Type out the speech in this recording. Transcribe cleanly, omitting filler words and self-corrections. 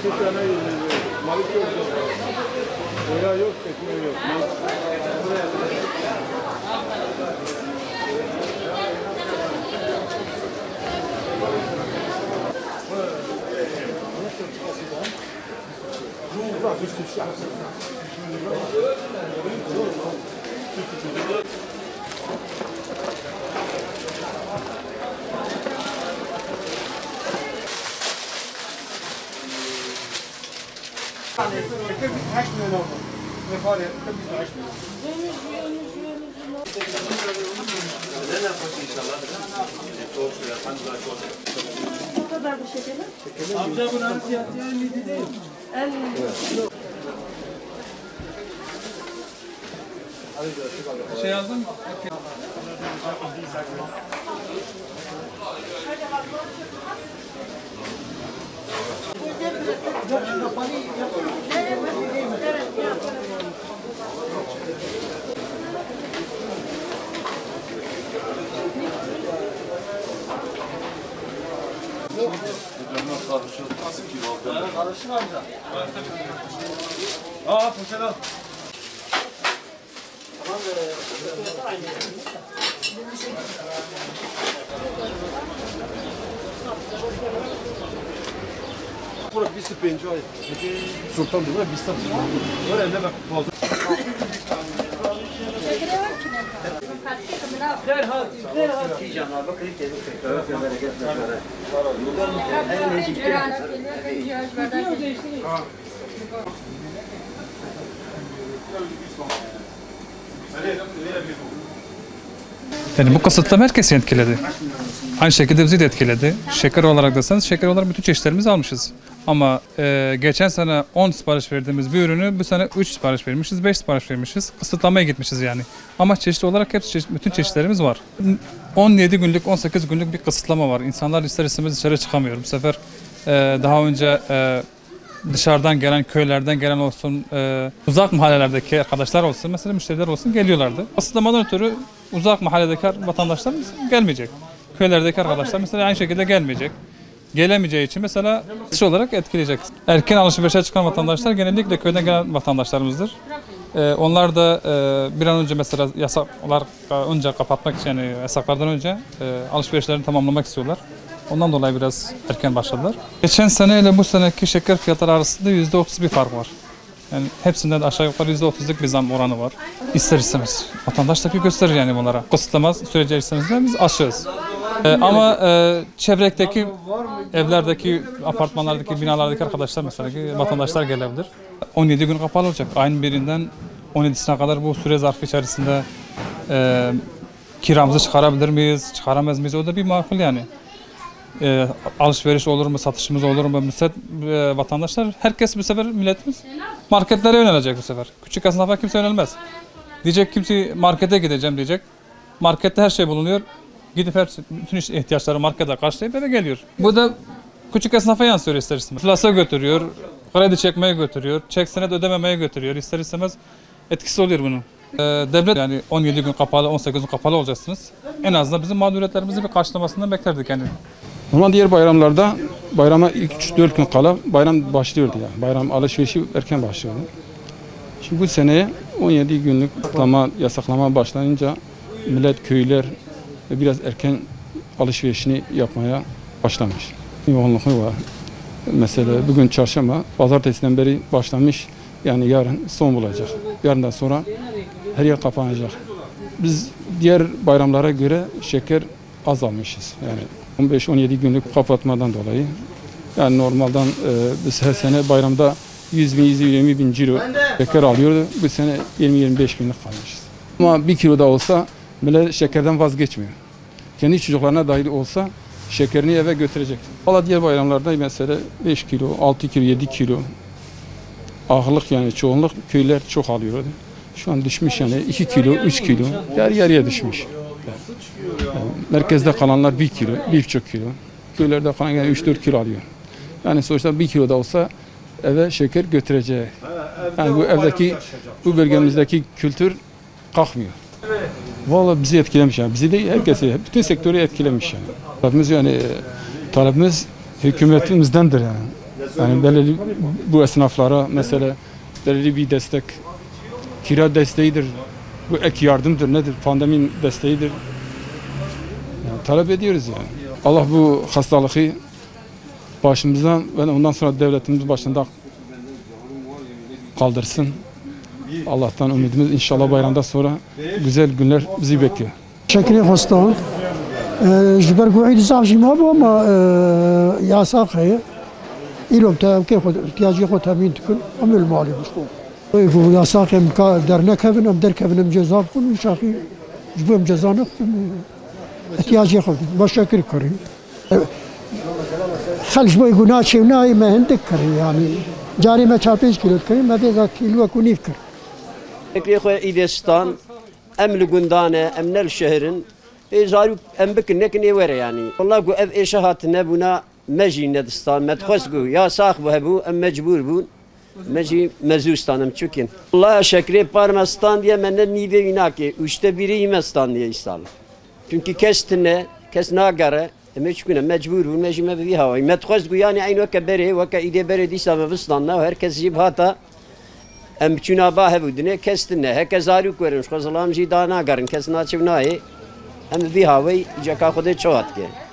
tane Malik yok. Veya yok, tekme yok. Ne kadar bu şekerim? Amca bunun fiyatı 50 değil. 50. Şey yazdın mı? Karışık amca. Aa poşet al. Burada bir spinci var. Sultan diyor, bir sultan. Var elde bak fazla. Derhal. Yani bu kısıtlama herkesi etkiledi. Aynı şekilde bizi de etkiledi. Şeker olarak derseniz şeker olarak bütün çeşitlerimizi almışız. Ama geçen sene 10 sipariş verdiğimiz bir ürünü bu sene 3 sipariş vermişiz, 5 sipariş vermişiz. Kısıtlamaya gitmişiz yani. Ama çeşitli olarak bütün çeşitlerimiz var. 17 günlük, 18 günlük bir kısıtlama var. İnsanlar ister istemez dışarı çıkamıyor. Bu sefer daha önce dışarıdan gelen, köylerden gelen olsun, uzak mahallelerdeki arkadaşlar olsun, mesela müşteriler olsun geliyorlardı. Kısıtlamadan ötürü uzak mahalledeki vatandaşlarımız gelmeyecek. Köylerdeki arkadaşlar mesela aynı şekilde gelmeyecek. Gelemeyeceği için mesela dış olarak etkileyecek. Erken alışverişe çıkan vatandaşlar genellikle köyden gelen vatandaşlarımızdır. Onlar da bir an önce mesela yasaklar önce kapatmak için, yani yasaklardan önce alışverişlerini tamamlamak istiyorlar. Ondan dolayı biraz erken başladılar. Geçen sene ile bu seneki şeker fiyatları arasında %30 bir fark var. Yani hepsinde de aşağı yukarı %30'luk bir zam oranı var. İster istemez. Vatandaş tepki gösterir yani bunlara. Kısıtlama süreci içerisinde biz aşığız. Ama çevredeki evlerdeki, apartmanlardaki, binalardaki arkadaşlar mesela vatandaşlar gelebilir. 17 gün kapalı olacak. Ayın birinden 17'sine kadar bu süre zarfı içerisinde kiramızı çıkarabilir miyiz, çıkaramaz mıyız? O da bir makul yani. Alışveriş olur mu, satışımız olur mu? Vatandaşlar, herkes bu sefer milletimiz marketlere yönelecek bu sefer. Küçük esnafa kimse yönelmez. Diyecek kimse markete gideceğim diyecek. Markette her şey bulunuyor. Gidip bütün ihtiyaçları markete karşılayıp eve geliyor. Bu da küçük esnafa yansıyor ister istemez. İflasa götürüyor, kredi çekmeye götürüyor, çek senet ödememeye götürüyor. İster istemez etkisi oluyor bunun. Devlet yani 17 gün kapalı, 18 gün kapalı olacaksınız. En azından bizim mağduriyetlerimizi bir karşılamasından beklerdik yani. Ama diğer bayramlarda bayrama ilk 3-4 gün kala bayram başlıyordu yani. Bayram alışverişi erken başlıyordu. Şimdi bu seneye 17 günlük yasaklama başlayınca millet, köyler biraz erken alışverişini yapmaya başlamış. Yoğunluğu var. Mesela bugün çarşamba, pazartesiden beri başlamış. Yani yarın son bulacak. Yarından sonra her yer kapanacak. Biz diğer bayramlara göre şeker az almışız. Yani 15-17 günlük kapatmadan dolayı. Yani normalden biz her sene bayramda 100 bin, 120 bin ciro şeker alıyordu. Bu sene 20-25 günlük kalmışız. Ama 1 kilo da olsa millet şekerden vazgeçmiyor. Kendi çocuklarına dahil olsa şekerini eve götürecek. Valla diğer bayramlarda mesela 5 kilo, 6 kilo, 7 kilo ağırlık yani çoğunluk köyler çok alıyordu. Şu an düşmüş yani 2 kilo, 3 kilo yarıya düşmüş. Yani merkezde kalanlar 1 kilo, 1,5 kilo. Köylerde kalan yani 3-4 kilo alıyor. Yani sonuçta 1 kilo da olsa eve şeker götüreceği. Yani bu evdeki, bu bölgemizdeki kültür kalkmıyor. Vallahi bizi etkilemiş yani. Bizi değil herkesi, bütün sektörü etkilemiş yani. Talebimiz hükümetimizdendir yani. Yani belirli bu esnaflara mesela belirli bir destek, kira desteğidir, bu ek yardımdır, nedir, pandemi desteğidir. Yani talep ediyoruz yani. Allah bu hastalığı başımızdan ve ondan sonra devletimiz başında kaldırsın. Allah'tan ümidimiz inşallah bayramdan sonra güzel günler bizi bekliyor. شكلي خستان جبر قوعد زعجي ما بو ما يا ساقي إلهم كيف احتياجي خو تامين تكون عمل المالي مشكو يا ساقي درنا كفن أم در كفن أم جزاب كل شاقي جبهم جزانا احتياجي خو بشكل كري خلش بو يقول ناشي وناي ما هندك كري يعني جاري ما تشابيش كيلو كري ما بيزا كيلو كونيف كري فكري خو إيدستان ام لگندانه ام نل شهرن زارو ام بکن نکنی وره يعني والله قو اف اشهات نبونا مجي ندستان متخسقو يا ساخ بهبو ام مجبور بون مجي مزوستان ام چوكين والله شكري parmastan diye menden nive inaki üçte biri yemestan diye istal. Çünkü kes nagare meçkune mecbur bun mecime bir hava metxasqu yani aynı kebere ve ka ide bere disa mevstanna herkes jibhata ام چونا با هبودنه کستنه هک زارو کرنش خو سلام جی دانا گرن کس ناچو نای ام وی هاوی جکا خود چوات که